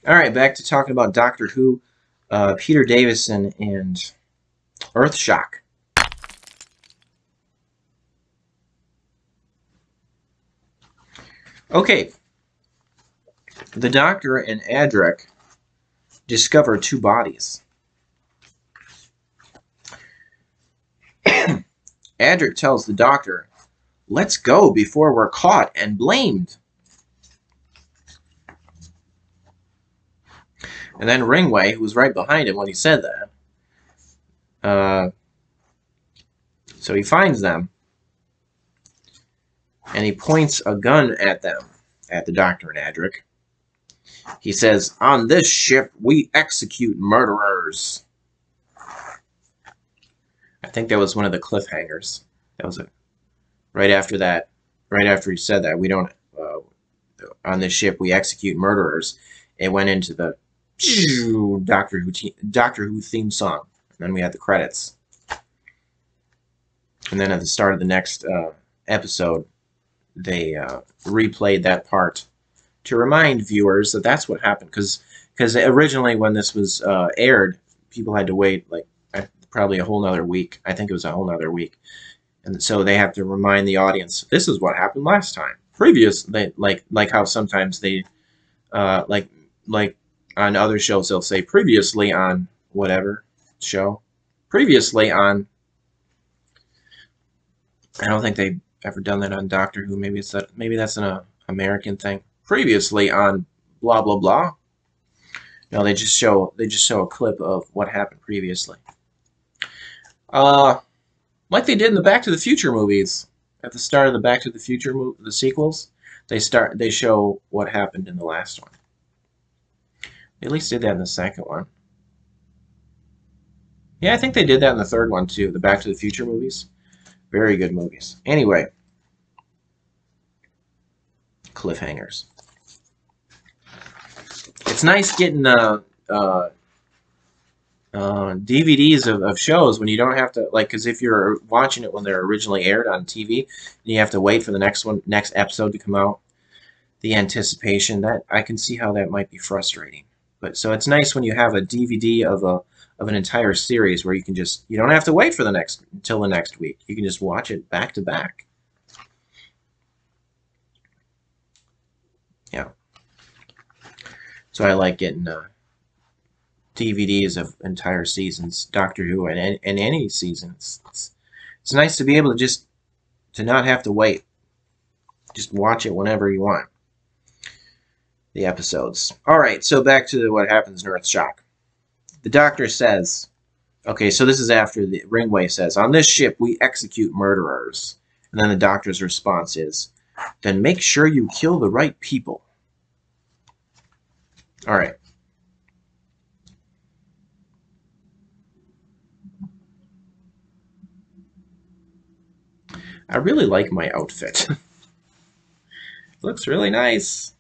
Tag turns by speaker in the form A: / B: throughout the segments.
A: All right, back to talking about Doctor Who, Peter Davison, and Earthshock. Okay, the Doctor and Adric discover two bodies. Adric tells the Doctor, "Let's go before we're caught and blamed." And then Ringway, who was right behind him when he said that, so he finds them, and he points a gun at them, at the Doctor and Adric. He says, "On this ship, we execute murderers." I think that was one of the cliffhangers. That was it. Right after that, right after he said that, we don't, on this ship, we execute murderers. It went into the Doctor Who theme song. And then we had the credits. And then at the start of the next episode, they replayed that part to remind viewers that that's what happened. Because originally when this was aired, people had to wait like probably a whole nother week. I think it was a whole nother week. And so they have to remind the audience, this is what happened last time. They like how sometimes they like on other shows they'll say previously on whatever show. Previously on, I don't think they've ever done that on Doctor Who. Maybe that's an American thing. Previously on blah blah blah. No, they just show a clip of what happened previously. Like they did in the Back to the Future movies. At the start of the Back to the Future the sequels, they show what happened in the last one. They at least did that in the second one. Yeah, I think they did that in the third one too, the Back to the Future movies. Very good movies. Anyway, cliffhangers. It's nice getting DVDs of shows when you don't have to, like, because if you're watching it when they're originally aired on TV, you have to wait for the next episode to come out. The anticipation, that I can see how that might be frustrating. But so it's nice when you have a DVD of an entire series where you don't have to wait for until the next week. You can just watch it back to back. Yeah. So I like getting DVDs of entire seasons, Doctor Who, and any season. It's nice to be able to not have to wait. Just watch it whenever you want. The episodes. All right, so back to what happens in Earthshock. The Doctor says, okay, so this is after the Ringway says, "On this ship, we execute murderers." And then the Doctor's response is, "Then make sure you kill the right people." All right. I really like my outfit. Looks really nice.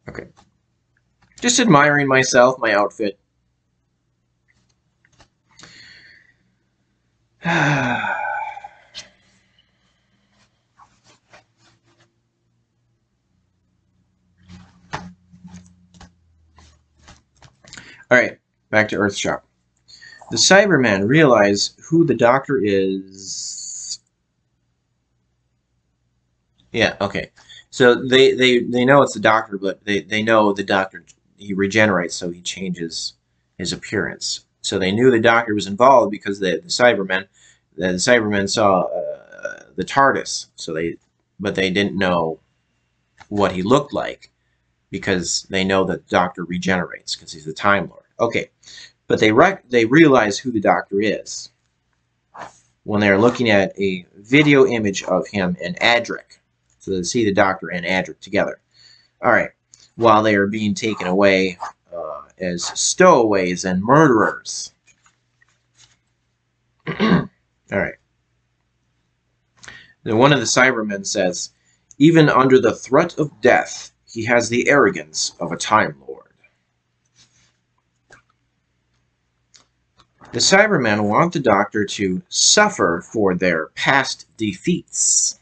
A: Okay. Just admiring myself, my outfit. Alright, back to Earthshock. The Cybermen realize who the Doctor is. Yeah, okay. So they know it's the Doctor, but they know the Doctor, he regenerates, so he changes his appearance. So they knew the Doctor was involved because the Cybermen saw the TARDIS. But they didn't know what he looked like because they know that the Doctor regenerates because he's the Time Lord. Okay, but they realize who the Doctor is when they're looking at a video image of him and Adric. So they see the Doctor and Adric together. All right, while they are being taken away as stowaways and murderers. All right. Then one of the Cybermen says, "Even under the threat of death, he has the arrogance of a Time Lord." The Cybermen want the Doctor to suffer for their past defeats.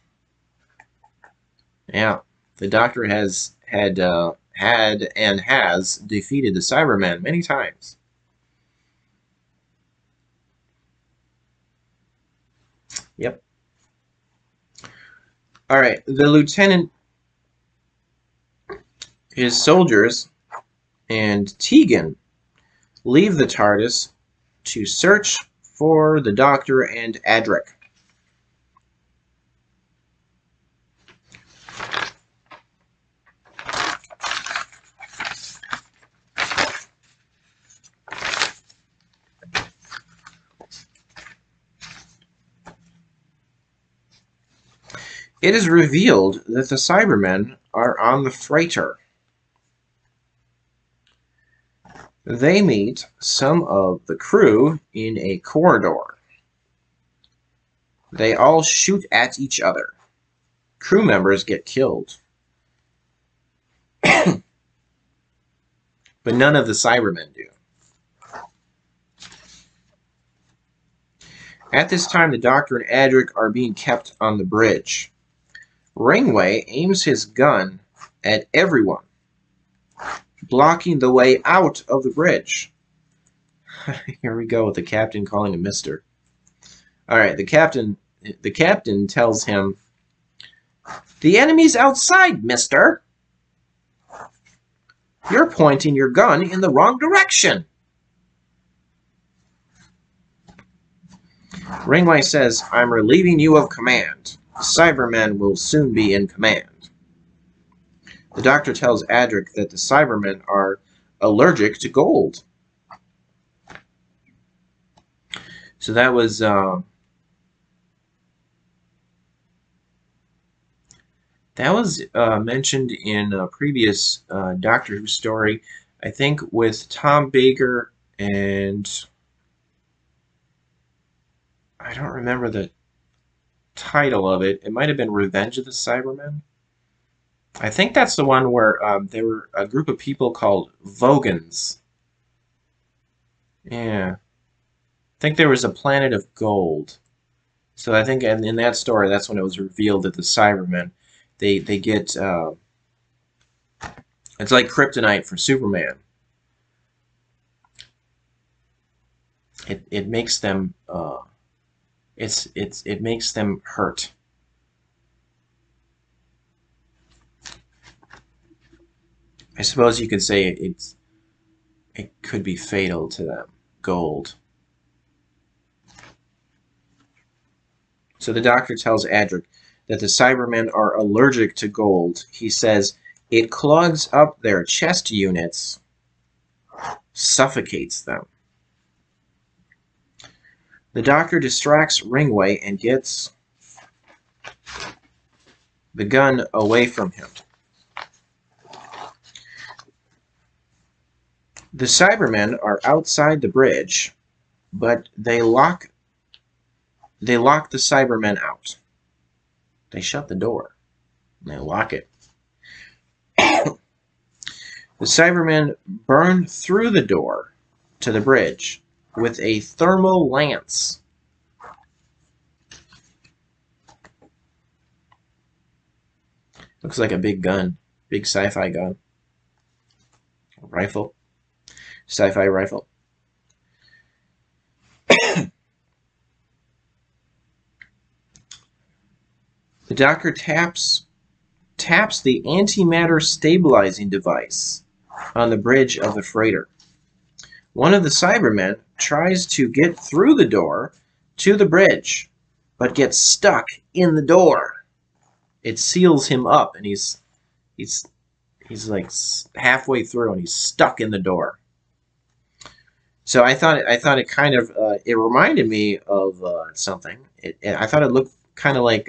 A: Yeah, the Doctor has had and has defeated the Cybermen many times. Yep. All right, the Lieutenant, his soldiers, and Tegan leave the TARDIS to search for the Doctor and Adric. It is revealed that the Cybermen are on the freighter. They meet some of the crew in a corridor. They all shoot at each other. Crew members get killed. But none of the Cybermen do. At this time, the Doctor and Adric are being kept on the bridge. Ringway aims his gun at everyone, blocking the way out of the bridge. Here we go with the captain calling him Mister. All right, the captain tells him, "The enemy's outside, Mister. You're pointing your gun in the wrong direction." Ringway says, "I'm relieving you of command. The Cybermen will soon be in command." The Doctor tells Adric that the Cybermen are allergic to gold. So that was mentioned in a previous Doctor Who story, I think with Tom Baker, and I don't remember the title of it. It might have been Revenge of the Cybermen. I think that's the one where there were a group of people called Vogans. Yeah. I think there was a planet of gold. So I think in that story, that's when it was revealed that the Cybermen, they get, it's like kryptonite for Superman. It makes them, it makes them hurt. I suppose you could say it could be fatal to them. Gold. So the Doctor tells Adric that the Cybermen are allergic to gold. He says it clogs up their chest units, suffocates them. The Doctor distracts Ringway and gets the gun away from him. The Cybermen are outside the bridge, but they lock the Cybermen out. They shut the door. They lock it. The Cybermen burn through the door to the bridge with a thermal lance. Looks like a big gun. Big sci-fi gun. A rifle. Sci-fi rifle. The Doctor taps the antimatter stabilizing device on the bridge of the freighter. One of the Cybermen tries to get through the door to the bridge, but gets stuck in the door. It seals him up, and he's like halfway through, and he's stuck in the door. So I thought it kind of it reminded me of something. I thought it looked kind of like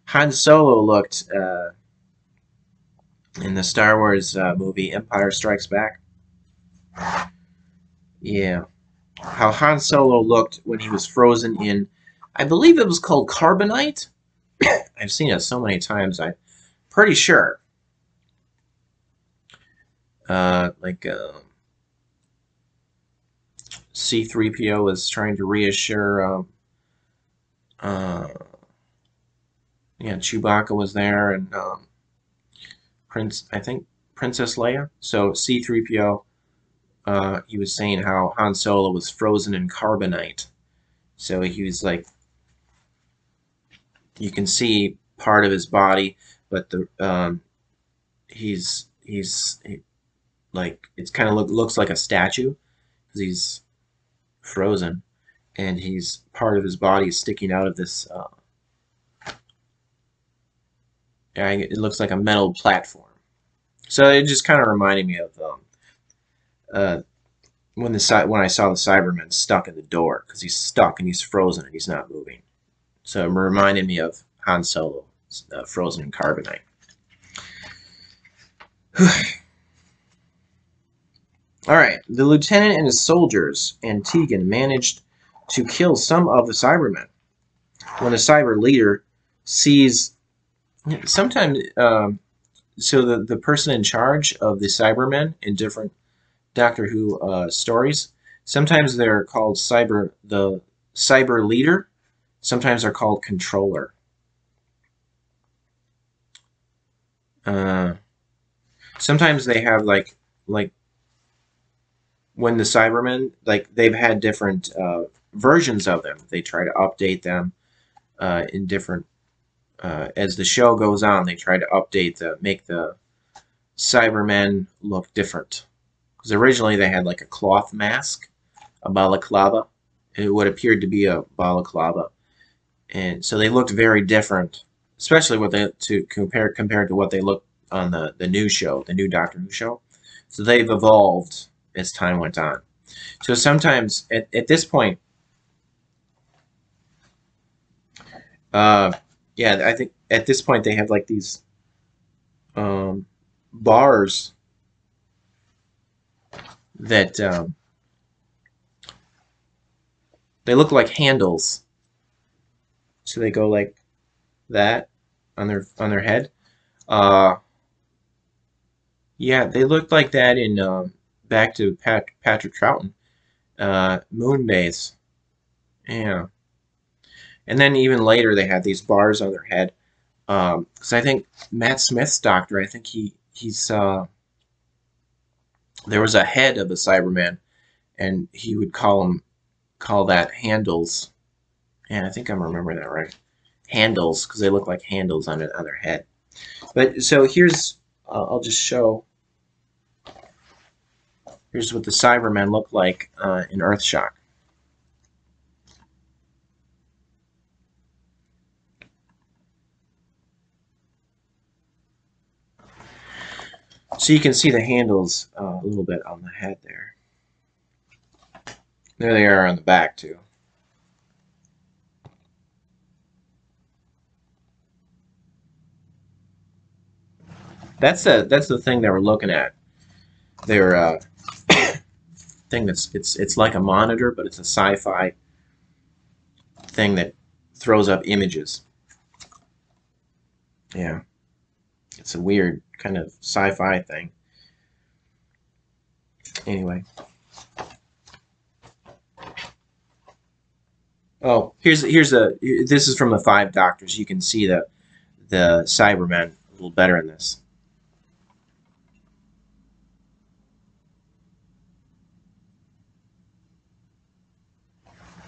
A: Han Solo looked in the Star Wars movie Empire Strikes Back. Yeah, how Han Solo looked when he was frozen in, I believe it was called carbonite. I've seen it so many times. I'm pretty sure. C-3PO was trying to reassure. Uh, yeah, Chewbacca was there, and I think Princess Leia. So C-3PO, he was saying how Han Solo was frozen in carbonite. So he was like, you can see part of his body, but the like it's kind of looks like a statue because he's frozen, and he's part of his body is sticking out of this. It looks like a metal platform. So it just kind of reminded me of uh, when I saw the Cyberman stuck in the door because he's stuck and he's frozen and he's not moving. So it reminded me of Han Solo, frozen in carbonite. All right, the lieutenant and his soldiers and Tegan managed to kill some of the Cybermen. When the cyber leader sees, sometimes, so the person in charge of the Cybermen in different Doctor Who stories, sometimes they're called the cyber leader, sometimes they're called controller. Sometimes they have like when the Cybermen, like they've had different versions of them. They try to update them in different as the show goes on. They try to make the Cybermen look different. Because originally they had like a cloth mask, a balaclava. What appeared to be a balaclava, and so they looked very different, especially compared to what they looked on the new show, the new Doctor Who show. So they've evolved as time went on. So sometimes at this point, yeah, I think at this point they have like these bars that they look like handles. So they go like that on their head. Yeah, they looked like that in back to Patrick Troughton, Moonbase. Yeah, and then even later they had these bars on their head. Because I think Matt Smith's Doctor, I think he's there was a head of a Cyberman, and he would call that handles. Yeah, I think I'm remembering that right. Handles, because they look like handles on their head. But so here's, I'll just show. Here's what the Cybermen look like in Earthshock. So you can see the handles a little bit on the head there. There they are on the back too. That's the thing they were looking at. Their thing it's like a monitor, but it's a sci-fi thing that throws up images. Yeah, it's a weird kind of sci-fi thing. Anyway. Oh, this is from the Five Doctors. You can see the Cybermen a little better in this.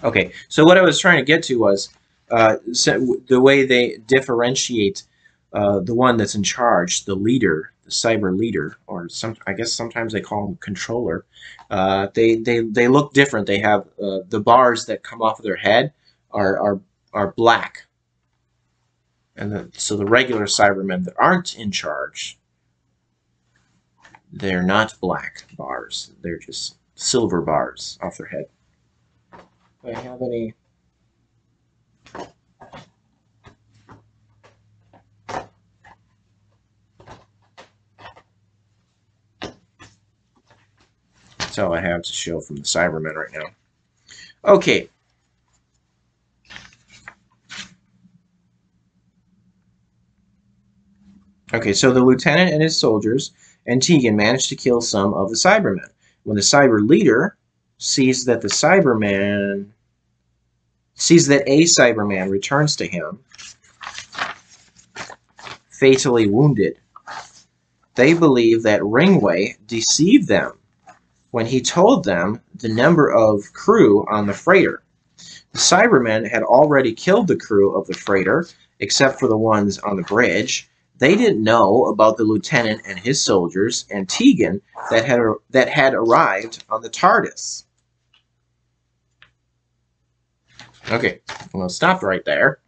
A: Okay, so what I was trying to get to was the way they differentiate the one that's in charge, the leader, the cyber leader, or I guess sometimes they call him controller. They look different. They have the bars that come off of their head are black, and so the regular Cybermen that aren't in charge, they're not black bars. They're just silver bars off their head. Do I have any? That's all I have to show from the Cybermen right now. Okay. Okay, so the lieutenant and his soldiers and Tegan managed to kill some of the Cybermen. When the cyber leader sees that a Cyberman returns to him, fatally wounded. They believe that Ringway deceived them when he told them the number of crew on the freighter. The Cybermen had already killed the crew of the freighter, except for the ones on the bridge. They didn't know about the lieutenant and his soldiers and Tegan that had arrived on the TARDIS. Okay, I'm going to stop right there.